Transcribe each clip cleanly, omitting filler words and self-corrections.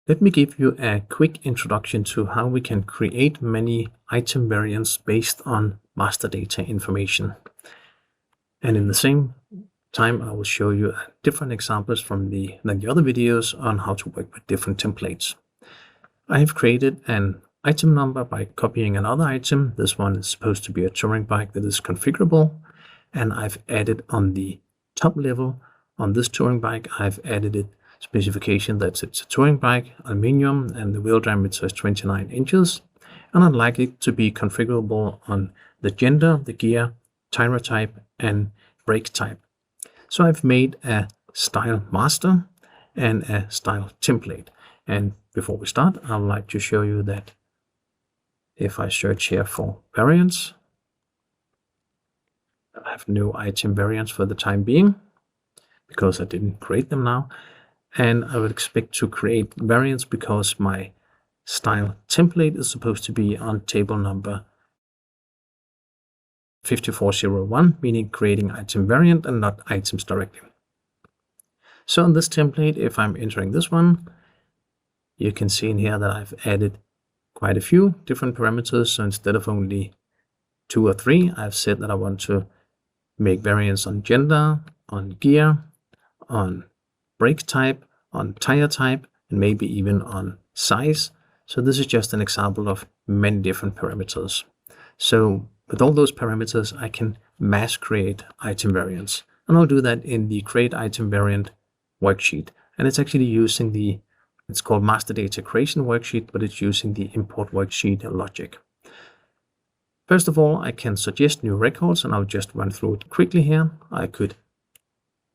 Let me give you a quick introduction to how we can create many item variants based on master data information. And in the same time, I will show you different examples than the other videos on how to work with different templates. I have created an item number by copying another item. This one is supposed to be a touring bike that is configurable. And I've added on the top level on this touring bike, I've added it specification that it's a touring bike, aluminium, and the wheel diameter is 29 inches. And I'd like it to be configurable on the gender, the gear, tire type, and brake type. So I've made a style master and a style template. And before we start, I would like to show you that if I search here for variants, I have no item variants for the time being because I didn't create them now. And I would expect to create variants because my style template is supposed to be on table number 5401, meaning creating item variant and not items directly. So on this template, if I'm entering this one, you can see in here that I've added quite a few different parameters. So instead of only 2 or 3, I've said that I want to make variants on gender, on gear, on brake type, on tire type, and maybe even on size. So this is just an example of many different parameters. So with all those parameters, I can mass create item variants. And I'll do that in the Create Item Variant worksheet. And it's actually using it's called Master Data Creation Worksheet, but it's using the import worksheet logic. First of all, I can suggest new records, and I'll just run through it quickly here. I could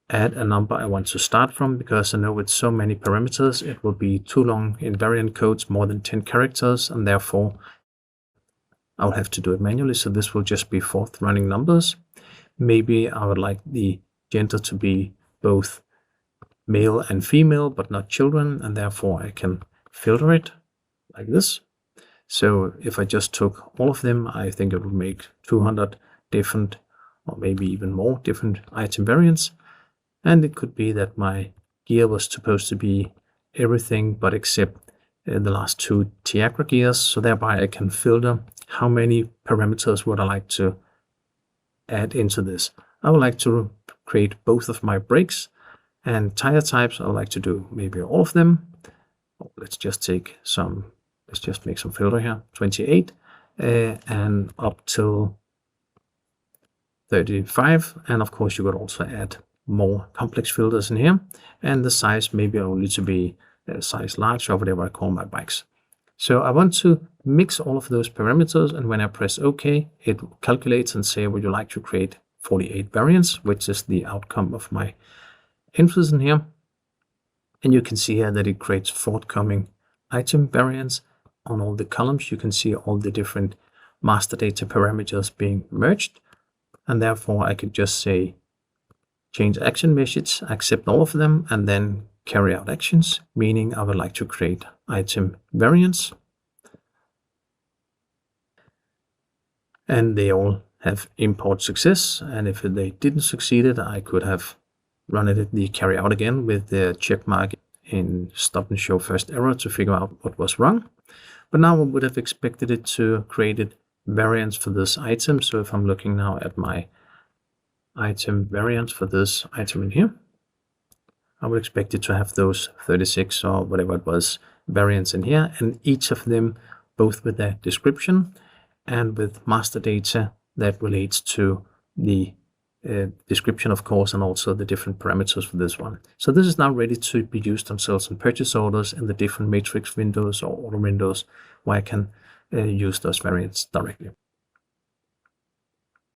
add a number I want to start from, because I know with so many parameters, it will be too long in variant codes, more than 10 characters, and therefore I'll have to do it manually. So this will just be forth running numbers. Maybe I would like the gender to be both male and female, but not children, and therefore I can filter it like this. So if I just took all of them, I think it would make 200 different, or maybe even more different item variants. And it could be that my gear was supposed to be everything but except the last 2 Tiagra gears. So thereby I can filter how many parameters would I like to add into this. I would like to create both of my brakes and tire types. I would like to do maybe all of them. Let's just make some filter here, 28 and up till 35. And of course you could also add more complex filters in here, and the size maybe only to be size large or whatever I call my bikes. So I want to mix all of those parameters, and when I press OK, it calculates and say, would you like to create 48 variants, which is the outcome of my entries in here. And you can see here that it creates forthcoming item variants on all the columns. You can see all the different master data parameters being merged, and therefore I could just say change action message, accept all of them, and then carry out actions, meaning I would like to create item variants. And they all have import success. And if they didn't succeed, I could have run it the carry out again with the check mark in stop and show first error to figure out what was wrong. But now I would have expected it to create variants for this item. So if I'm looking now at my item variants for this item in here, I would expect it to have those 36 or whatever it was variants in here, and each of them both with their description and with master data that relates to the description, of course, and also the different parameters for this one. So this is now ready to be used on sales and purchase orders in the different matrix windows or order windows where I can use those variants directly.